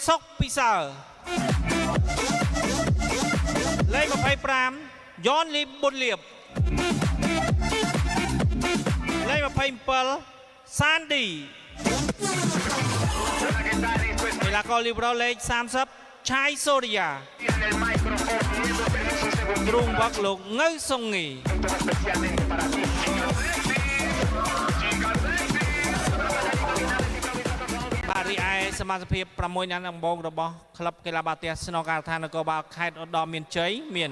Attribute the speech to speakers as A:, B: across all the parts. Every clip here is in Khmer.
A: សុកពិសើលេខ25យ៉នលីប៊ុនលៀបលេខ27សានឌីកីឡាករលីបរ៉ូលេខ30ឆាយសូរិយាទ្រូងវឹកលោកងៅសុងងីបាទរីឯសមាជិកភាព6នាក់ដំបូងរបស់ក្លឹបកីឡាបាល់ទះស្នងការដ្ឋាននគរបាលខេត្តឧត្តរមានជ័យមាន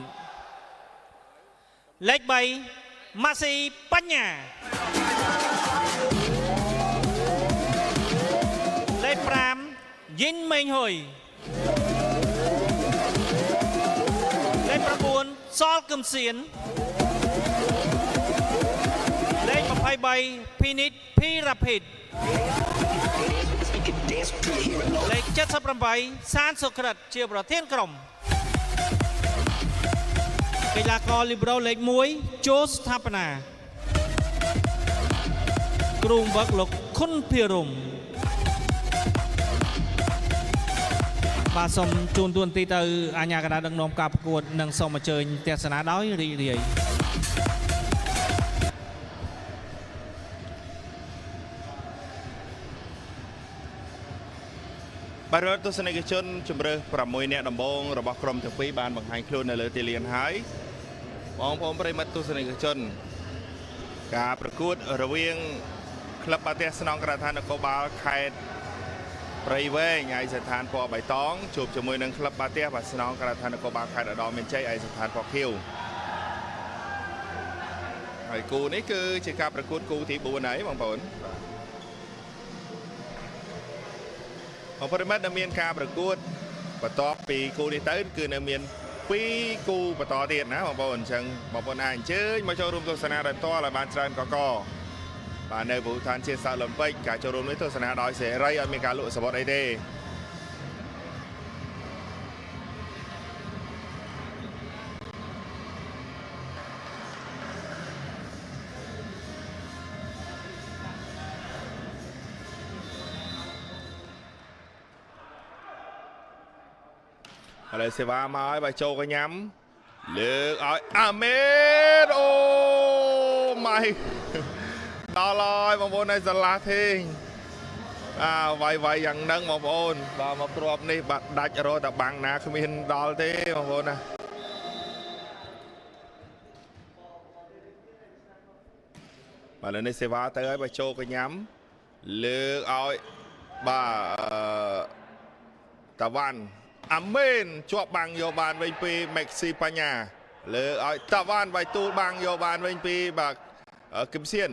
A: លេខ3ម៉ាស៊ីបញ្ញាលេខ5យិនមេងហ៊ុយលេខ9សលកឹមសៀនលេខ23ភីនិតភីរ៉ាភិតលេខ78សានសុក្រិតជាប្រធានក្រុមកីឡាករលីបរ៉ូលេខ1ចូលស្ថាបនាគ្រូវឹកលោកខុនភិរមបាទសូមជូនទួនាទីទៅអាជ្ញាកណ្ដាលដឹកនាំការប្រកួតនិងសូមអញ្ជើញទស្សនាដោយរីករាយ
B: បាទរដ្ឋទស្សនិកជនជម្រើស6នាក់ដំបូងរបស់ក្រុមទាំងពីរបានបង្ហាញខ្លួននៅលើទីលានហើយបងប្អូនប្រិមត្តទស្សនិកជនការប្រកួតរវាងក្លឹបបាល់ទះស្នងការដ្ឋាននគរបាលខេត្តព្រៃវែងឯកស្ថានពណ៌បៃតងជួបជាមួយនឹងក្លឹបបាល់ទះស្នងការដ្ឋាននគរបាលខេត្តឧត្តរមានជ័យឯកស្ថានពណ៌ខៀវហើយគូនេះគឺជាការប្រកួតគូទី4ហើយបងប្អូនប្រិមត្តដែលមានការប្រកួតបន្ទាប់ពីគូនេះទៅគឺនៅមាន2គូបន្តទៀតណាបងប្អូនអញ្ចឹងបងប្អូនអាចអញ្ជើញមកចូលរួមទស្សនាដោយផ្ទាល់ឲ្យបានច្រើនកកបាទនៅព្រោះឋានជាតិសាអូឡ িম্প ិកការចូលរួមនេះទស្សនាដោយសេរីអត់មានការលក់សវត្ថអីទេឥឡូវសេវាមកឲ្យបើចូលកញ្ញាំលើកឲ្យអាមេតអូម៉ៃដល់ហើយបងប្អូនឲ្យស្រឡះទេវាយយ៉ាងហ្នឹងបងប្អូនបាទមកគ្រាប់នេះបាត់ដាច់រត់តែបាំងណាគ្មានដល់ទេបងប្អូនណាបាទលើនេះសេវាទៅឲ្យបើចូលកញ្ញាំលើកឲ្យបាទតាវ៉ាន់អាមេនជាប់បាំងយកបានវិញពីមេកស៊ីបញ្ញាលើឲ្យតាវ៉ាន់វាយទូលបាំងយកបានវិញពីបាទគឹមសៀន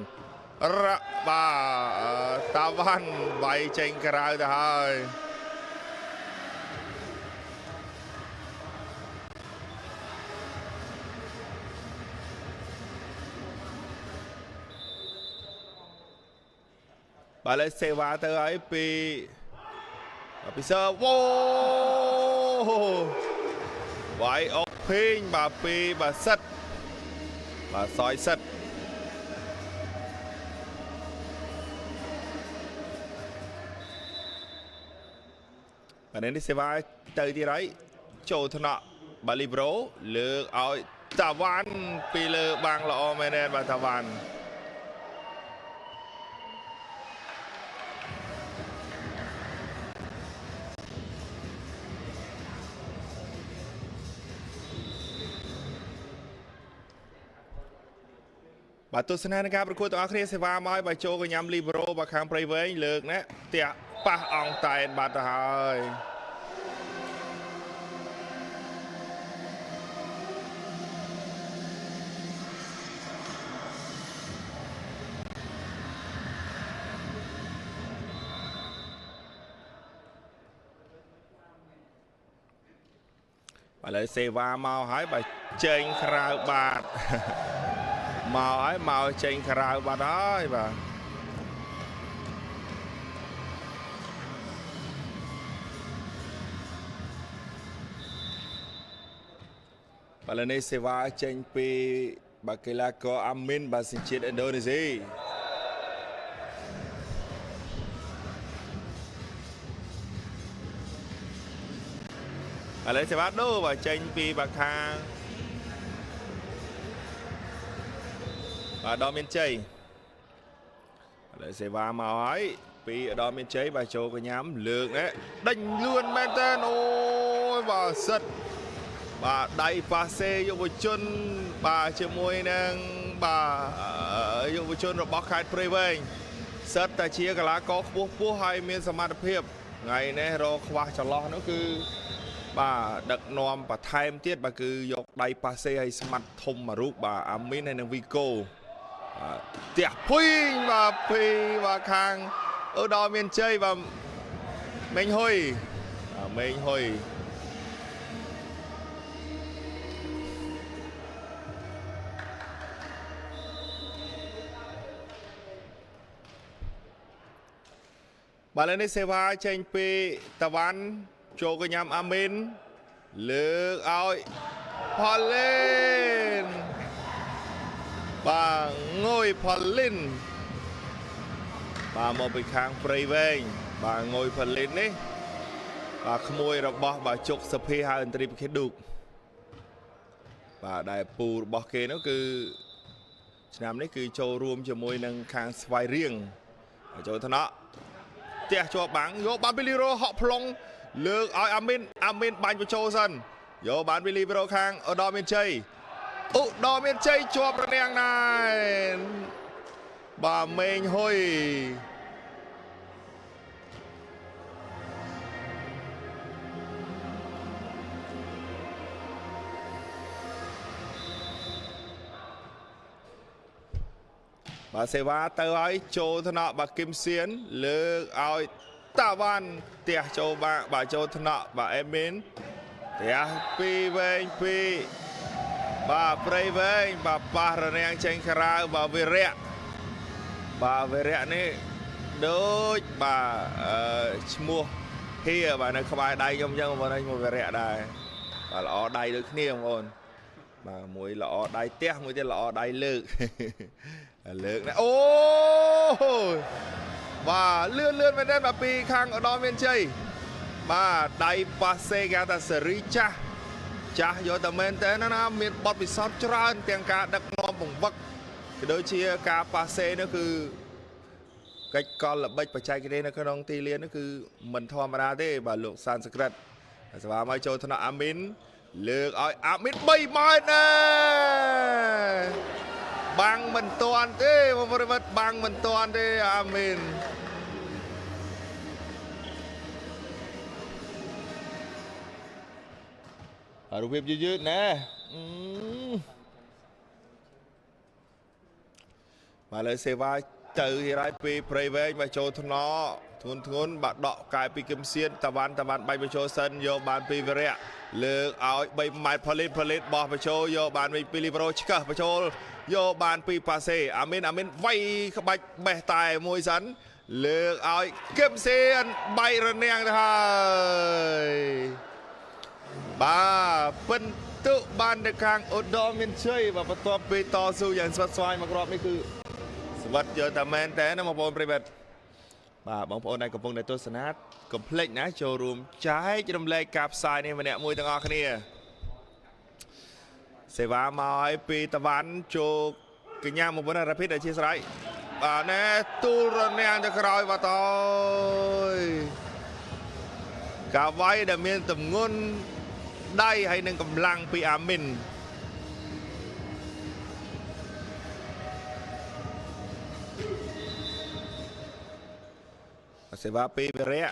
B: បាទតាវ៉ាន់វាយចេញក្រៅទៅហើយបាទលើសេវាទៅឲ្យពីសើវ៉ូវាយអុកភេងបាទពីបាទសិតបាទសយសិតបាទនេះសេវាទៅទៀតហើយចូលថ្នាក់បាទលីប្រូលើកឲ្យតាវ៉ាន់ពីលើបាំងល្អមែនទេបាទតាវ៉ាន់បាទទស្សនានៃការប្រកួតទាំងអស់គ្នាសេវាមកឲ្យបើចូលកញ្ញាំលីប្រូបាទខាងព្រៃវែងលើកណាផ្ទះប៉ះអងតែនបាត់ទៅហើយឥឡូវសេវាមកហើយបើចេញក្រៅបាត់មកហើយមកចេញក្រៅបាត់ហើយបាទឥឡូវនេះសេវាចេញពីបាកីឡាករអាមីនបាទសញ្ជាតិឥណ្ឌូនេស៊ី ឥឡូវសេវាដូរបើចេញពីបាខាបាទដល់មានជ័យឥឡូវសេវាមកហើយពីដល់មានជ័យបាទចូលកញ្ញាំលើកនេះដេញលឿនមែនតើអូយបាទសិតបាទដៃប៉ាសេយុវជនបាទជាមួយនឹងបាទយុវជនរបស់ខេត្តព្រៃវែងសិតតែជាកីឡាករខ្ពស់ពោះហើយមានសមត្ថភាពថ្ងៃនេះរកខ្វះចន្លោះនោះគឺបាទដឹកនាំបន្ថែមទៀតបាទគឺយកដៃប៉ាសេឲ្យស្មាត់ធំមួយរូបបាទអាមីនហើយនឹងវីកូផ្ទះភុយបាទពីបាទខាងដល់មានជ័យបាទមេងហ៊ុយមេងហ៊ុយបាទឥឡូវនេះសេវាចេញពីតាវ៉ាន់ចូលកញ្ញាំអាមីនលើកឲ្យផលលិនបាទងុយផលលិនបាទមកពីខាងព្រៃវែងបាទងុយផលលិននេះបាទក្មួយរបស់បាទជុកសុភីហៅអន្តរីពិខេឌូកបាទដែលពូរបស់គេនោះគឺឆ្នាំនេះគឺចូលរួមជាមួយនឹងខាងស្វាយរៀងចូលថ្នាក់ផ្ទះជាប់បាំងយកបានពីលីរ៉ូហក់ប្លុងលើកឲ្យអាមីនបាញ់បញ្ចូលសិនយកបានពីលីរ៉ូខាងឧត្តមមានជ័យជាប់រនាំងណែនបាទមេងហ៊ុយបាទសេវាទៅឲ្យចូលថ្នាក់បាទគឹមសៀនលើកឲ្យតាវ៉ាន់ផ្ទះចូលបាទចូលថ្នាក់បាទអេមីនផ្ទះពីវែងពីបាទព្រៃវែងបាទប៉ះរនាំងចេញក្រៅបាទវិរៈនេះដូចបាទឈ្មោះហៀបាទនៅក្បែរដៃខ្ញុំអញ្ចឹងបងប្អូនឈ្មោះវិរៈដែរបាទល្អដៃដូចគ្នាបងប្អូនបាទមួយល្អដៃផ្ទះមួយទៀតល្អដៃលើកណាអូបាទលឿនមែនទេបាទពីខាងឧត្តមមានជ័យបាទដៃប៉ាសេគេថាសេរីចាស់យកតែមែនទេណាមានបទពិសោធន៍ច្រើនទាំងការដឹកនាំបង្វឹកក៏ដូចជាការប៉ាសេនោះគឺកិច្ចកលល្បិចបច្ចេកទេសនៅក្នុងទីលាននោះគឺមិនធម្មតាទេបាទលោកសានសក្រិតស្វាមកចូលថ្នាក់អាមីនលើកឲ្យអាមីន3ម៉ឺនណាបាំងមិនតាន់ទេបងប្រិមិត្តបាំងមិនតាន់ទេអាមីនរូបភាពយឺតណាបាទលើសេវាទៅហើយពីព្រៃវែងមកចូលថ្នធ្ងន់បាក់ដកកាយពីគឹមសៀនតាវ៉ាន់បាច់បញ្ចូលសិនយកបានពីវិរៈលើកឲ្យ3ម៉ែត្រផលិតបោះបញ្ចូលយកបានពីលីប្រូឆ្កឹះបញ្ចូលយកបានពីប៉ាសេអាមីនវាយក្បាច់បេះតែមួយសិនលើកឲ្យគឹមសៀនបែករនាំងទៅហើយបាទពិនទុបានទៅខាងឧត្តមមានជ័យបាទបន្ទាប់ពីតស៊ូយ៉ាងស្វិតស្វាញមកគ្រាប់នេះគឺស្វិតយកតែមែនតែណាបងប្អូនប្រិយមិត្តបាទបងប្អូនដែលកំពុងតែទស្សនាកុំភ្លេចណាចូលរួមចែករំលែកការផ្សាយនេះម្នាក់មួយទាំងអស់គ្នាសេវាមកឲ្យពីតាវ៉ាន់ចូលកញ្ញាមកវិញរ៉ាភីតអធិស្ឋានបាទណែទូលរនាំងទៅក្រោយបាទអើយការវាយដែលមានទម្ងន់ដៃហើយនឹងកម្លាំងពីអាមីនសេវាពីវិរៈ